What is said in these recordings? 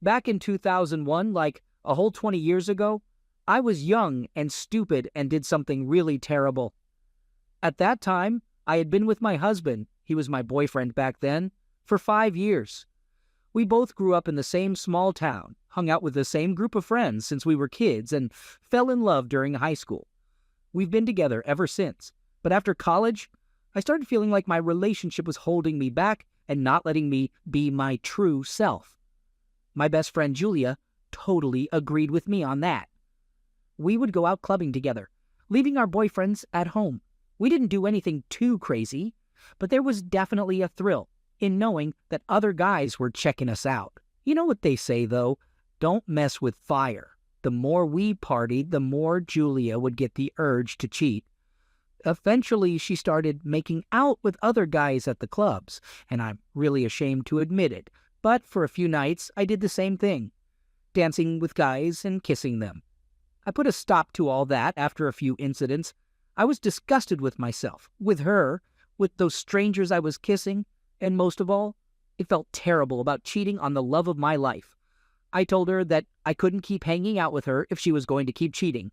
Back in 2001, like a whole 20 years ago, I was young and stupid and did something really terrible. At that time, I had been with my husband, he was my boyfriend back then, for 5 years. We both grew up in the same small town, hung out with the same group of friends since we were kids, and fell in love during high school. We've been together ever since. But after college, I started feeling like my relationship was holding me back and not letting me be my true self. My best friend Julia totally agreed with me on that. We would go out clubbing together, leaving our boyfriends at home. We didn't do anything too crazy, but there was definitely a thrill in knowing that other guys were checking us out. You know what they say, though? Don't mess with fire. The more we partied, the more Julia would get the urge to cheat. Eventually, she started making out with other guys at the clubs, and I'm really ashamed to admit it, but for a few nights, I did the same thing, dancing with guys and kissing them. I put a stop to all that after a few incidents. I was disgusted with myself, with her, with those strangers I was kissing, and most of all, it felt terrible about cheating on the love of my life. I told her that I couldn't keep hanging out with her if she was going to keep cheating.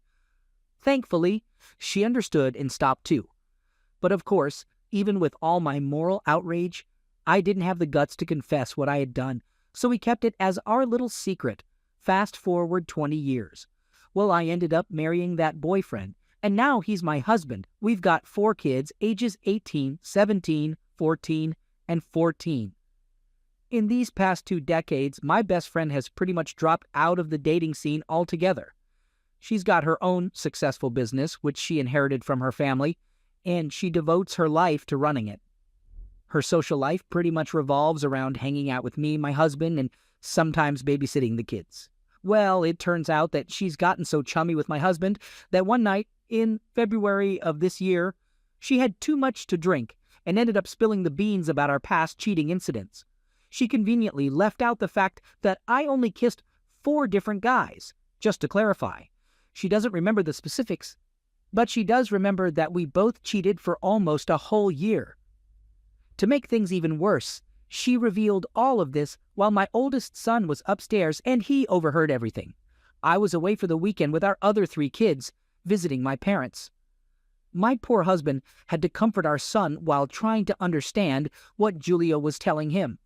Thankfully, she understood and stopped too. But of course, even with all my moral outrage, I didn't have the guts to confess what I had done, so we kept it as our little secret. Fast forward 20 years. Well, I ended up marrying that boyfriend, and now he's my husband. We've got 4 kids, ages 18, 17, 14, and 14. In these past 2 decades, my best friend has pretty much dropped out of the dating scene altogether. She's got her own successful business, which she inherited from her family, and she devotes her life to running it. Her social life pretty much revolves around hanging out with me, my husband, and sometimes babysitting the kids. Well, it turns out that she's gotten so chummy with my husband that one night in February of this year, she had too much to drink and ended up spilling the beans about our past cheating incidents. She conveniently left out the fact that I only kissed 4 different guys. Just to clarify, she doesn't remember the specifics, but she does remember that we both cheated for almost a whole year. To make things even worse, she revealed all of this while my oldest son was upstairs and he overheard everything. I was away for the weekend with our other 3 kids, visiting my parents. My poor husband had to comfort our son while trying to understand what Julia was telling him.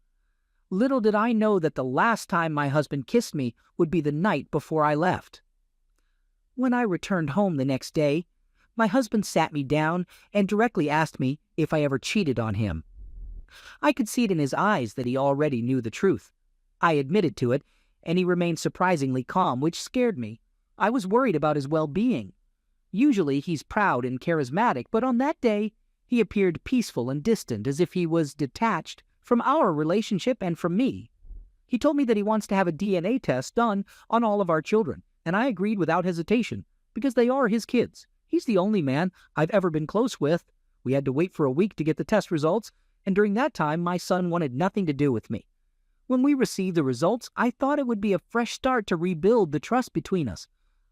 Little did I know that the last time my husband kissed me would be the night before I left. When I returned home the next day, my husband sat me down and directly asked me if I ever cheated on him. I could see it in his eyes that he already knew the truth. I admitted to it, and he remained surprisingly calm, which scared me. I was worried about his well-being. Usually he's proud and charismatic, but on that day he appeared peaceful and distant, as if he was detached from our relationship and from me. He told me that he wants to have a DNA test done on all of our children, and I agreed without hesitation, because they are his kids. He's the only man I've ever been close with. We had to wait for a week to get the test results, and during that time my son wanted nothing to do with me. When we received the results, I thought it would be a fresh start to rebuild the trust between us.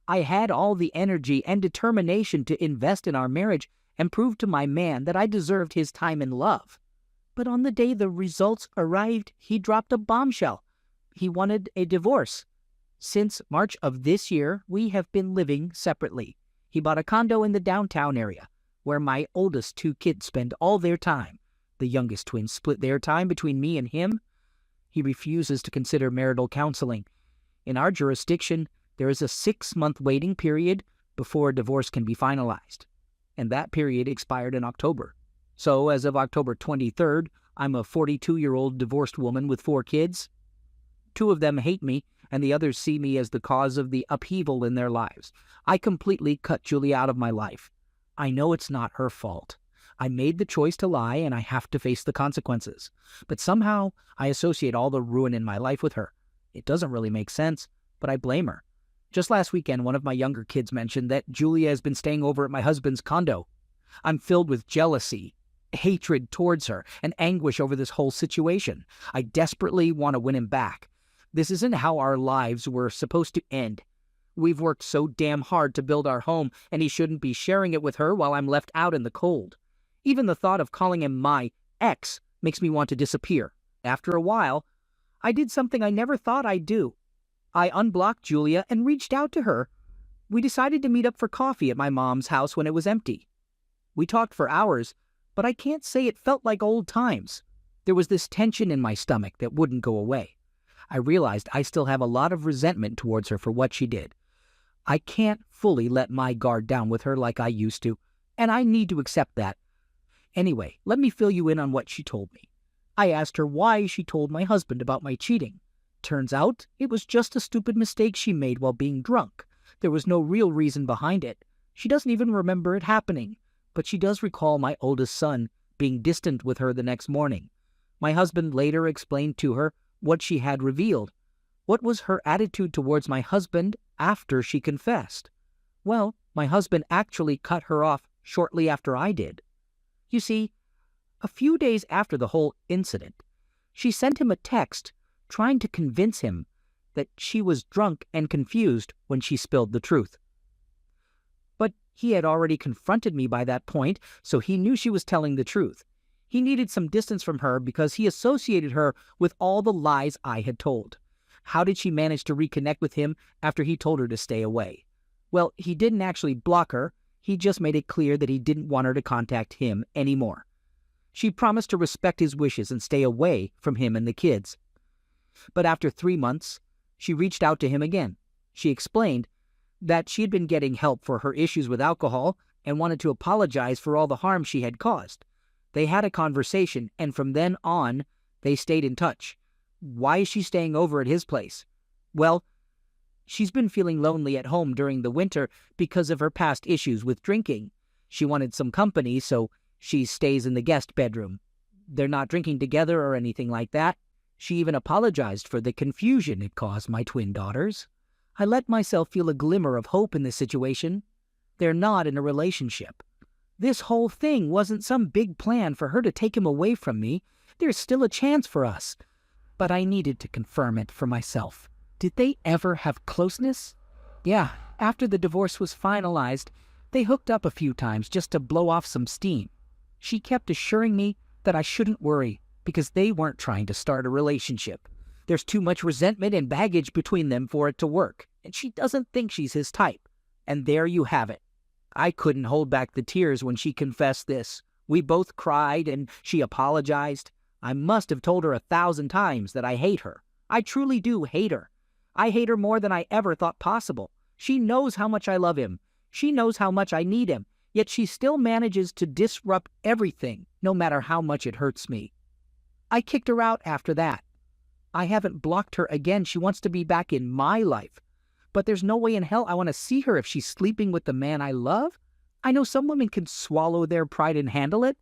I had all the energy and determination to invest in our marriage and prove to my man that I deserved his time and love. But on the day the results arrived, he dropped a bombshell. He wanted a divorce. Since March of this year, we have been living separately. He bought a condo in the downtown area, where my oldest 2 kids spend all their time. The youngest twins split their time between me and him. He refuses to consider marital counseling. In our jurisdiction, there is a 6-month waiting period before a divorce can be finalized, and that period expired in October. So, as of October 23rd, I'm a 42-year-old divorced woman with 4 kids. 2 of them hate me, and the others see me as the cause of the upheaval in their lives. I completely cut Julie out of my life. I know it's not her fault. I made the choice to lie, and I have to face the consequences. But somehow, I associate all the ruin in my life with her. It doesn't really make sense, but I blame her. Just last weekend, one of my younger kids mentioned that Julia has been staying over at my husband's condo. I'm filled with jealousy, hatred towards her, and anguish over this whole situation. I desperately want to win him back. This isn't how our lives were supposed to end. We've worked so damn hard to build our home, and he shouldn't be sharing it with her while I'm left out in the cold. Even the thought of calling him my ex makes me want to disappear. After a while, I did something I never thought I'd do. I unblocked Julia and reached out to her. We decided to meet up for coffee at my mom's house when it was empty. We talked for hours, but I can't say it felt like old times. There was this tension in my stomach that wouldn't go away. I realized I still have a lot of resentment towards her for what she did. I can't fully let my guard down with her like I used to, and I need to accept that. Anyway, let me fill you in on what she told me. I asked her why she told my husband about my cheating. Turns out it was just a stupid mistake she made while being drunk. There was no real reason behind it. She doesn't even remember it happening, but she does recall my oldest son being distant with her the next morning. My husband later explained to her what she had revealed. What was her attitude towards my husband after she confessed? Well, my husband actually cut her off shortly after I did. You see, a few days after the whole incident, she sent him a text trying to convince him that she was drunk and confused when she spilled the truth. But he had already confronted me by that point, so he knew she was telling the truth. He needed some distance from her because he associated her with all the lies I had told. How did she manage to reconnect with him after he told her to stay away? Well, he didn't actually block her. He just made it clear that he didn't want her to contact him anymore. She promised to respect his wishes and stay away from him and the kids. But after 3 months, she reached out to him again. She explained that she had been getting help for her issues with alcohol and wanted to apologize for all the harm she had caused. They had a conversation, and from then on, they stayed in touch. Why is she staying over at his place? Well, she's been feeling lonely at home during the winter because of her past issues with drinking. She wanted some company, so she stays in the guest bedroom. They're not drinking together or anything like that. She even apologized for the confusion it caused my twin daughters. I let myself feel a glimmer of hope in this situation. They're not in a relationship. This whole thing wasn't some big plan for her to take him away from me. There's still a chance for us. But I needed to confirm it for myself. Did they ever have closeness? Yeah, after the divorce was finalized, they hooked up a few times just to blow off some steam. She kept assuring me that I shouldn't worry because they weren't trying to start a relationship. There's too much resentment and baggage between them for it to work, and she doesn't think she's his type. And there you have it. I couldn't hold back the tears when she confessed this. We both cried and she apologized. I must have told her 1,000 times that I hate her. I truly do hate her. I hate her more than I ever thought possible. She knows how much I love him. She knows how much I need him. Yet she still manages to disrupt everything, no matter how much it hurts me. I kicked her out after that. I haven't blocked her again. She wants to be back in my life. But there's no way in hell I want to see her if she's sleeping with the man I love. I know some women can swallow their pride and handle it,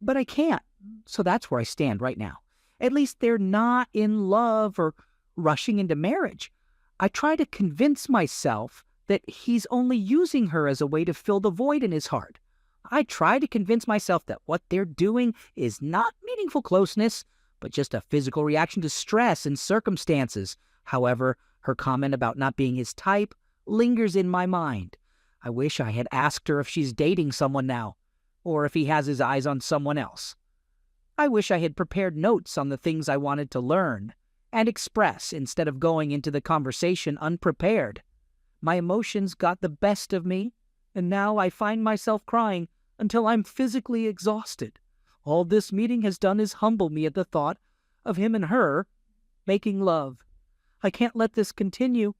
but I can't. So that's where I stand right now. At least they're not in love or rushing into marriage. I try to convince myself that he's only using her as a way to fill the void in his heart. I try to convince myself that what they're doing is not meaningful closeness, but just a physical reaction to stress and circumstances. However, her comment about not being his type lingers in my mind. I wish I had asked her if she's dating someone now, or if he has his eyes on someone else. I wish I had prepared notes on the things I wanted to learn and express instead of going into the conversation unprepared. My emotions got the best of me, and now I find myself crying until I'm physically exhausted. All this meeting has done is humble me at the thought of him and her making love. I can't let this continue.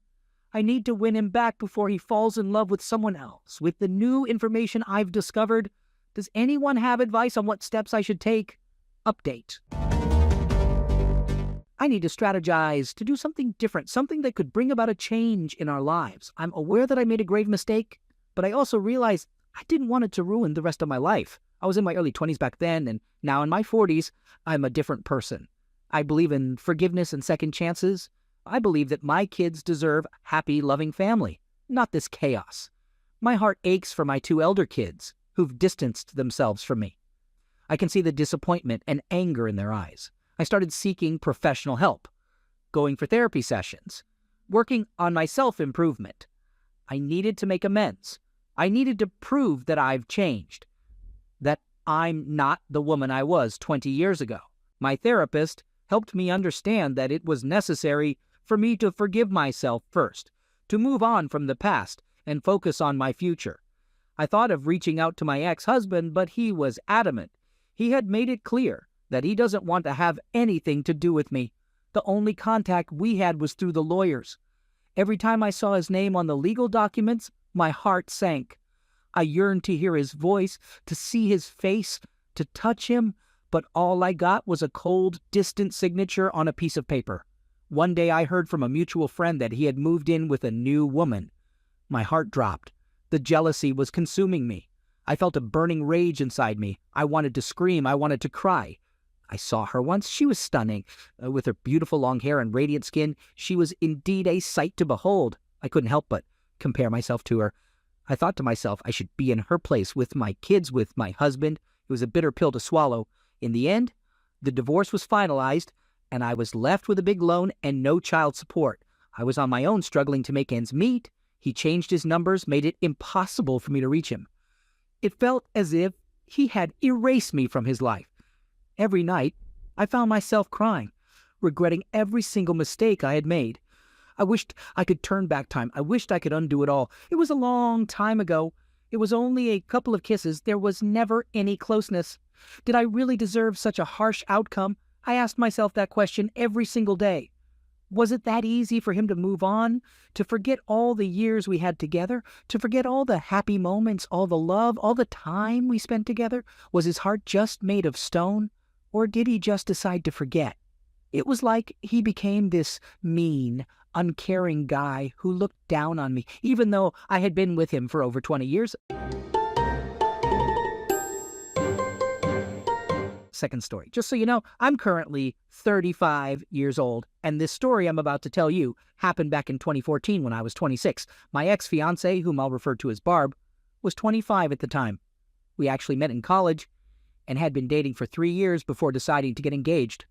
I need to win him back before he falls in love with someone else. With the new information I've discovered, does anyone have advice on what steps I should take? Update. I need to strategize to do something different, something that could bring about a change in our lives. I'm aware that I made a grave mistake, but I also realize I didn't want it to ruin the rest of my life. I was in my early 20s back then, and now in my 40s, I'm a different person. I believe in forgiveness and second chances. I believe that my kids deserve a happy, loving family, not this chaos. My heart aches for my 2 elder kids who've distanced themselves from me. I can see the disappointment and anger in their eyes. I started seeking professional help, going for therapy sessions, working on my self-improvement. I needed to make amends. I needed to prove that I've changed, that I'm not the woman I was 20 years ago. My therapist helped me understand that it was necessary for me to forgive myself first, to move on from the past and focus on my future. I thought of reaching out to my ex-husband, but he was adamant. He had made it clear that he doesn't want to have anything to do with me. The only contact we had was through the lawyers. Every time I saw his name on the legal documents, my heart sank. I yearned to hear his voice, to see his face, to touch him, but all I got was a cold, distant signature on a piece of paper. One day I heard from a mutual friend that he had moved in with a new woman. My heart dropped. The jealousy was consuming me. I felt a burning rage inside me. I wanted to scream. I wanted to cry. I saw her once. She was stunning. With her beautiful long hair and radiant skin, she was indeed a sight to behold. I couldn't help but compare myself to her. I thought to myself I should be in her place with my kids, with my husband. It was a bitter pill to swallow. In the end, the divorce was finalized, and I was left with a big loan and no child support. I was on my own, struggling to make ends meet. He changed his numbers, made it impossible for me to reach him. It felt as if he had erased me from his life. Every night, I found myself crying, regretting every single mistake I had made. I wished I could turn back time. I wished I could undo it all. It was a long time ago. It was only a couple of kisses. There was never any closeness. Did I really deserve such a harsh outcome? I asked myself that question every single day. Was it that easy for him to move on, to forget all the years we had together, to forget all the happy moments, all the love, all the time we spent together? Was his heart just made of stone, or did he just decide to forget? It was like he became this mean, uncaring guy who looked down on me, even though I had been with him for over 20 years. Second story. Just so you know, I'm currently 35 years old, and this story I'm about to tell you happened back in 2014 when I was 26. My ex-fiancée, whom I'll refer to as Barb, was 25 at the time. We actually met in college and had been dating for 3 years before deciding to get engaged.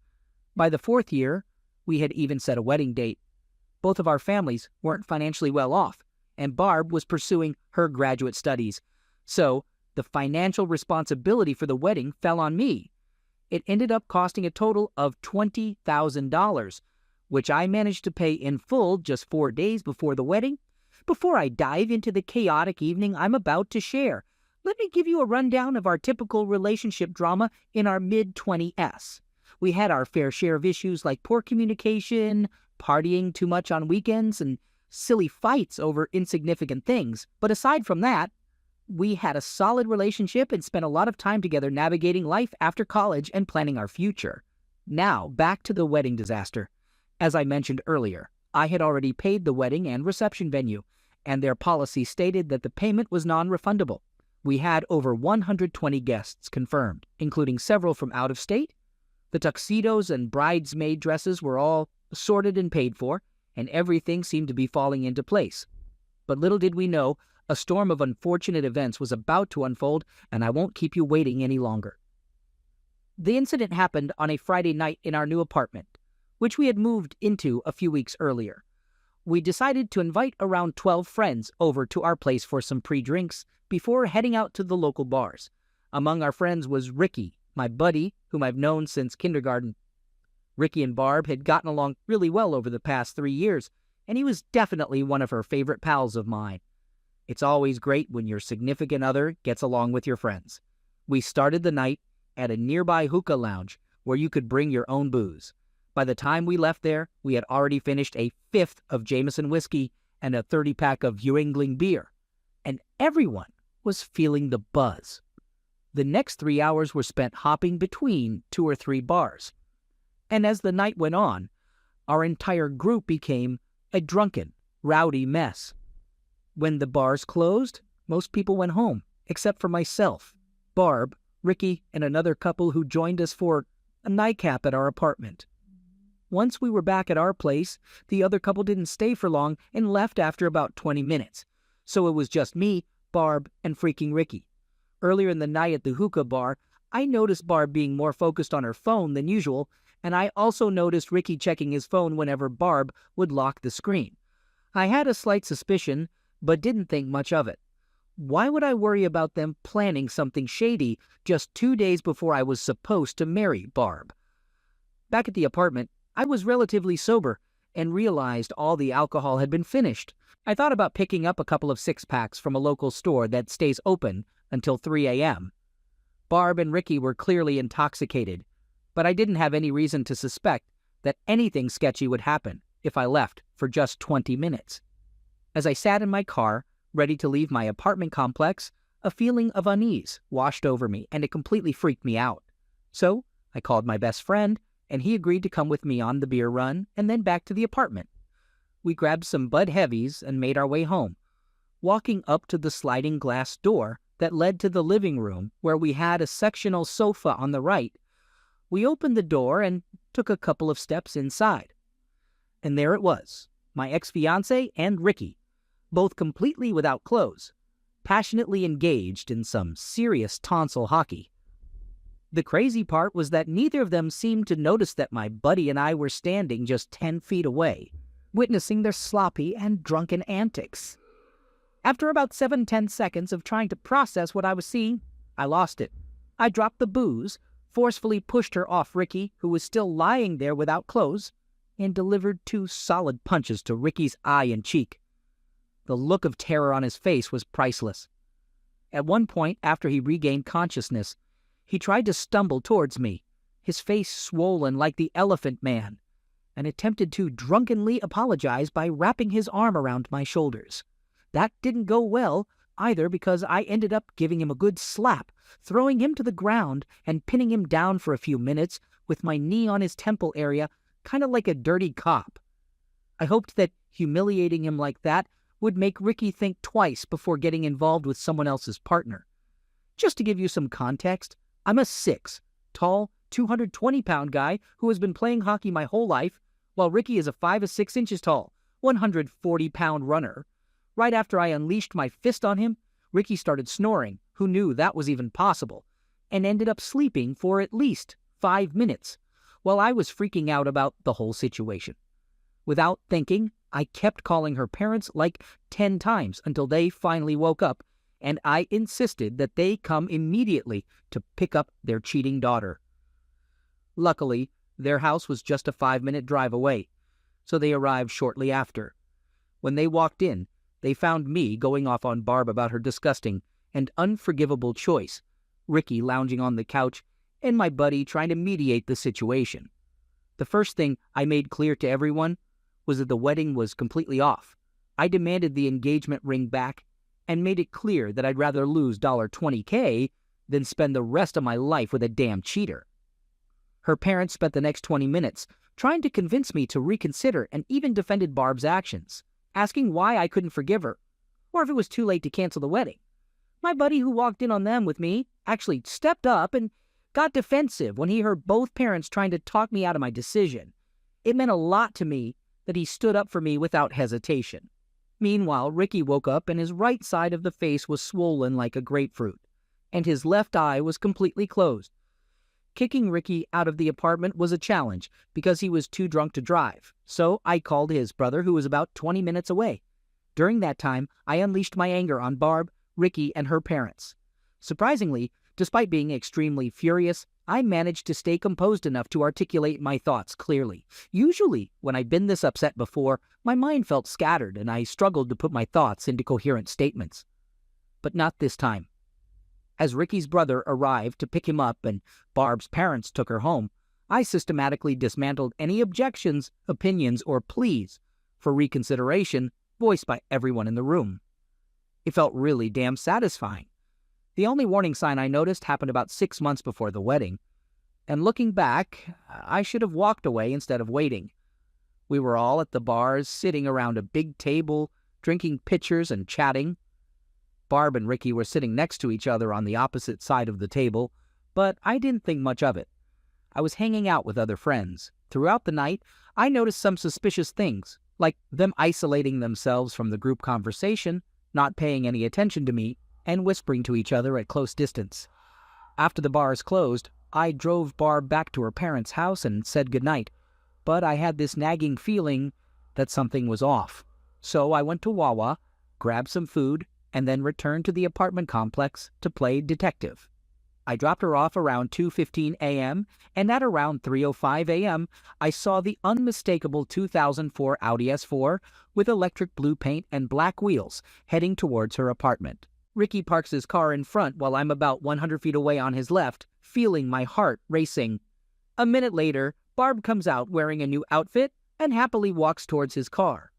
By the 4th year, we had even set a wedding date. Both of our families weren't financially well off, and Barb was pursuing her graduate studies. So the financial responsibility for the wedding fell on me. It ended up costing a total of $20,000, which I managed to pay in full just 4 days before the wedding. Before I dive into the chaotic evening I'm about to share, let me give you a rundown of our typical relationship drama in our mid-20s. We had our fair share of issues like poor communication, partying too much on weekends, and silly fights over insignificant things. But aside from that, we had a solid relationship and spent a lot of time together navigating life after college and planning our future. Now, back to the wedding disaster. As I mentioned earlier, I had already paid the wedding and reception venue, and their policy stated that the payment was non-refundable. We had over 120 guests confirmed, including several from out of state. The tuxedos and bridesmaid dresses were all sorted and paid for, and everything seemed to be falling into place. But little did we know, a storm of unfortunate events was about to unfold, and I won't keep you waiting any longer. The incident happened on a Friday night in our new apartment, which we had moved into a few weeks earlier. We decided to invite around 12 friends over to our place for some pre-drinks before heading out to the local bars. Among our friends was Ricky, my buddy, whom I've known since kindergarten. Ricky and Barb had gotten along really well over the past 3 years, and he was definitely one of her favorite pals of mine. It's always great when your significant other gets along with your friends. We started the night at a nearby hookah lounge where you could bring your own booze. By the time we left there, we had already finished a 5th of Jameson whiskey and a 30-pack of Yuengling beer, and everyone was feeling the buzz. The next 3 hours were spent hopping between 2 or 3 bars. And as the night went on, our entire group became a drunken, rowdy mess. When the bars closed, most people went home, except for myself, Barb, Ricky, and another couple who joined us for a nightcap at our apartment. Once we were back at our place, the other couple didn't stay for long and left after about 20 minutes. So it was just me, Barb, and freaking Ricky. Earlier in the night at the hookah bar, I noticed Barb being more focused on her phone than usual, and I also noticed Ricky checking his phone whenever Barb would lock the screen. I had a slight suspicion, but didn't think much of it. Why would I worry about them planning something shady just 2 days before I was supposed to marry Barb? Back at the apartment, I was relatively sober and realized all the alcohol had been finished. I thought about picking up a couple of six-packs from a local store that stays open until 3 a.m. Barb and Ricky were clearly intoxicated, but I didn't have any reason to suspect that anything sketchy would happen if I left for just 20 minutes. As I sat in my car, ready to leave my apartment complex, a feeling of unease washed over me, and it completely freaked me out. So I called my best friend, and he agreed to come with me on the beer run and then back to the apartment. We grabbed some Bud Heavies and made our way home, walking up to the sliding glass door that led to the living room where we had a sectional sofa on the right. We opened the door and took a couple of steps inside. And there it was, my ex-fiancé and Ricky, both completely without clothes, passionately engaged in some serious tonsil hockey. The crazy part was that neither of them seemed to notice that my buddy and I were standing just 10 feet away, witnessing their sloppy and drunken antics. After about 7-10 seconds of trying to process what I was seeing, I lost it. I dropped the booze, forcefully pushed her off Ricky, who was still lying there without clothes, and delivered 2 solid punches to Ricky's eye and cheek. The look of terror on his face was priceless. At one point, after he regained consciousness, he tried to stumble towards me, his face swollen like the Elephant Man, and attempted to drunkenly apologize by wrapping his arm around my shoulders. That didn't go well, either, because I ended up giving him a good slap, throwing him to the ground and pinning him down for a few minutes with my knee on his temple area, kind of like a dirty cop. I hoped that humiliating him like that would make Ricky think twice before getting involved with someone else's partner. Just to give you some context, I'm a 6, tall, 220-pound guy who has been playing hockey my whole life, while Ricky is a 5 or 6 inches tall, 140-pound runner. Right after I unleashed my fist on him, Ricky started snoring, who knew that was even possible, and ended up sleeping for at least 5 minutes, while I was freaking out about the whole situation. Without thinking, I kept calling her parents like 10 times until they finally woke up, and I insisted that they come immediately to pick up their cheating daughter. Luckily, their house was just a 5-minute drive away, so they arrived shortly after. When they walked in, they found me going off on Barb about her disgusting and unforgivable choice, Ricky lounging on the couch, and my buddy trying to mediate the situation. The first thing I made clear to everyone was that the wedding was completely off. I demanded the engagement ring back and made it clear that I'd rather lose $20K than spend the rest of my life with a damn cheater. Her parents spent the next 20 minutes trying to convince me to reconsider and even defended Barb's actions, asking why I couldn't forgive her, or if it was too late to cancel the wedding. My buddy who walked in on them with me actually stepped up and got defensive when he heard both parents trying to talk me out of my decision. It meant a lot to me that he stood up for me without hesitation. Meanwhile, Ricky woke up and his right side of the face was swollen like a grapefruit, and his left eye was completely closed. Kicking Ricky out of the apartment was a challenge because he was too drunk to drive, so I called his brother, who was about 20 minutes away. During that time, I unleashed my anger on Barb, Ricky, and her parents. Surprisingly, despite being extremely furious, I managed to stay composed enough to articulate my thoughts clearly. Usually, when I've been this upset before, my mind felt scattered and I struggled to put my thoughts into coherent statements. But not this time. As Ricky's brother arrived to pick him up and Barb's parents took her home, I systematically dismantled any objections, opinions, or pleas for reconsideration voiced by everyone in the room. It felt really damn satisfying. The only warning sign I noticed happened about 6 months before the wedding, and looking back, I should have walked away instead of waiting. We were all at the bars, sitting around a big table, drinking pitchers and chatting. Barb and Ricky were sitting next to each other on the opposite side of the table, but I didn't think much of it. I was hanging out with other friends. Throughout the night, I noticed some suspicious things, like them isolating themselves from the group conversation, not paying any attention to me, and whispering to each other at close distance. After the bars closed, I drove Barb back to her parents' house and said goodnight, but I had this nagging feeling that something was off. So I went to Wawa, grabbed some food, and then returned to the apartment complex to play detective. I dropped her off around 2:15 a.m., and at around 3:05 a.m., I saw the unmistakable 2004 Audi S4 with electric blue paint and black wheels heading towards her apartment. Ricky parks his car in front while I'm about 100 feet away on his left, feeling my heart racing. A minute later, Barb comes out wearing a new outfit and happily walks towards his car.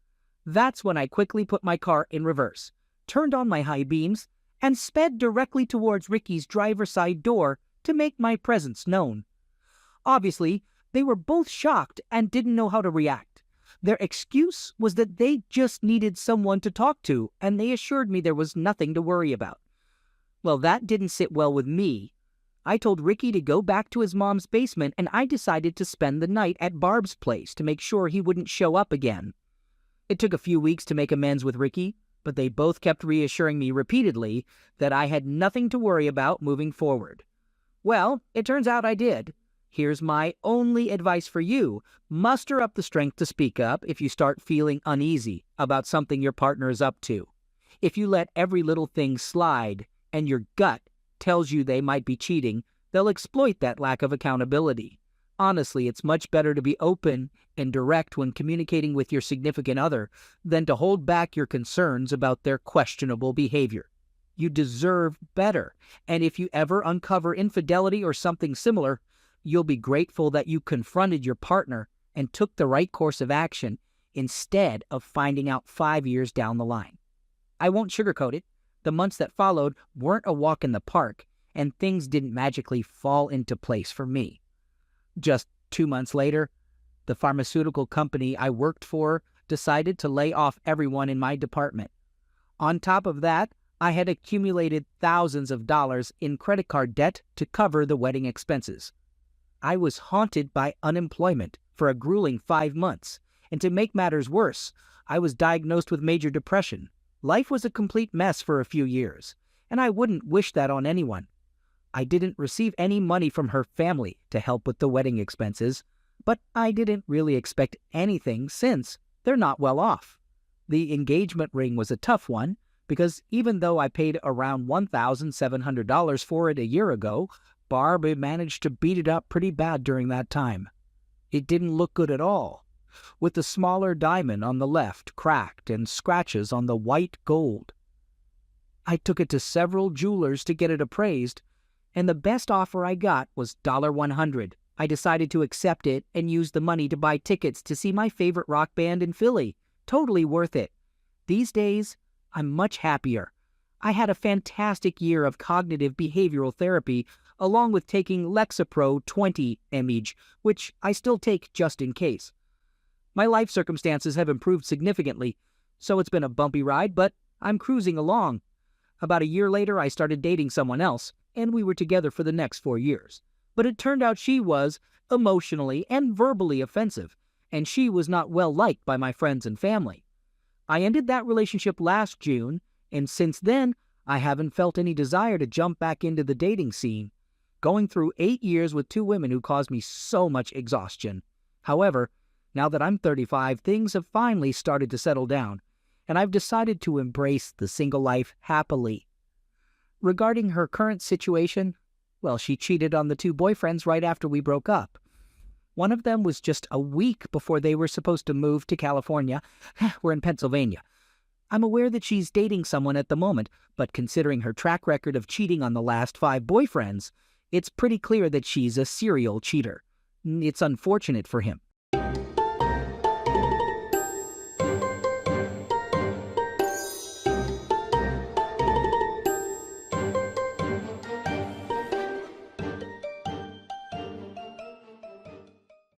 That's when I quickly put my car in reverse, turned on my high beams, and sped directly towards Ricky's driver's side door to make my presence known. Obviously, they were both shocked and didn't know how to react. Their excuse was that they just needed someone to talk to, and they assured me there was nothing to worry about. Well, that didn't sit well with me. I told Ricky to go back to his mom's basement, and I decided to spend the night at Barb's place to make sure he wouldn't show up again. It took a few weeks to make amends with Ricky, but they both kept reassuring me repeatedly that I had nothing to worry about moving forward. Well, it turns out I did. Here's my only advice for you. Muster up the strength to speak up if you start feeling uneasy about something your partner is up to. If you let every little thing slide and your gut tells you they might be cheating, they'll exploit that lack of accountability. Honestly, it's much better to be open and direct when communicating with your significant other than to hold back your concerns about their questionable behavior. You deserve better, and if you ever uncover infidelity or something similar, you'll be grateful that you confronted your partner and took the right course of action instead of finding out 5 years down the line. I won't sugarcoat it. The months that followed weren't a walk in the park, and things didn't magically fall into place for me. Just 2 months later, the pharmaceutical company I worked for decided to lay off everyone in my department. On top of that, I had accumulated thousands of dollars in credit card debt to cover the wedding expenses. I was haunted by unemployment for a grueling 5 months, and to make matters worse, I was diagnosed with major depression. Life was a complete mess for a few years, and I wouldn't wish that on anyone. I didn't receive any money from her family to help with the wedding expenses, but I didn't really expect anything since they're not well off. The engagement ring was a tough one, because even though I paid around $1,700 for it a year ago, Barb managed to beat it up pretty bad during that time. It didn't look good at all, with the smaller diamond on the left cracked and scratches on the white gold. I took it to several jewelers to get it appraised, and the best offer I got was $100. I decided to accept it and use the money to buy tickets to see my favorite rock band in Philly. Totally worth it. These days, I'm much happier. I had a fantastic year of cognitive behavioral therapy, along with taking Lexapro 20 mg, which I still take just in case. My life circumstances have improved significantly, so it's been a bumpy ride, but I'm cruising along. About a year later, I started dating someone else, and we were together for the next 4 years. But it turned out she was emotionally and verbally offensive, and she was not well liked by my friends and family. I ended that relationship last June, and since then, I haven't felt any desire to jump back into the dating scene, going through 8 years with 2 women who caused me so much exhaustion. However, now that I'm 35, things have finally started to settle down, and I've decided to embrace the single life happily. Regarding her current situation, well, she cheated on the 2 boyfriends right after we broke up. One of them was just a week before they were supposed to move to California. We're in Pennsylvania. I'm aware that she's dating someone at the moment, but considering her track record of cheating on the last 5 boyfriends, it's pretty clear that she's a serial cheater. It's unfortunate for him.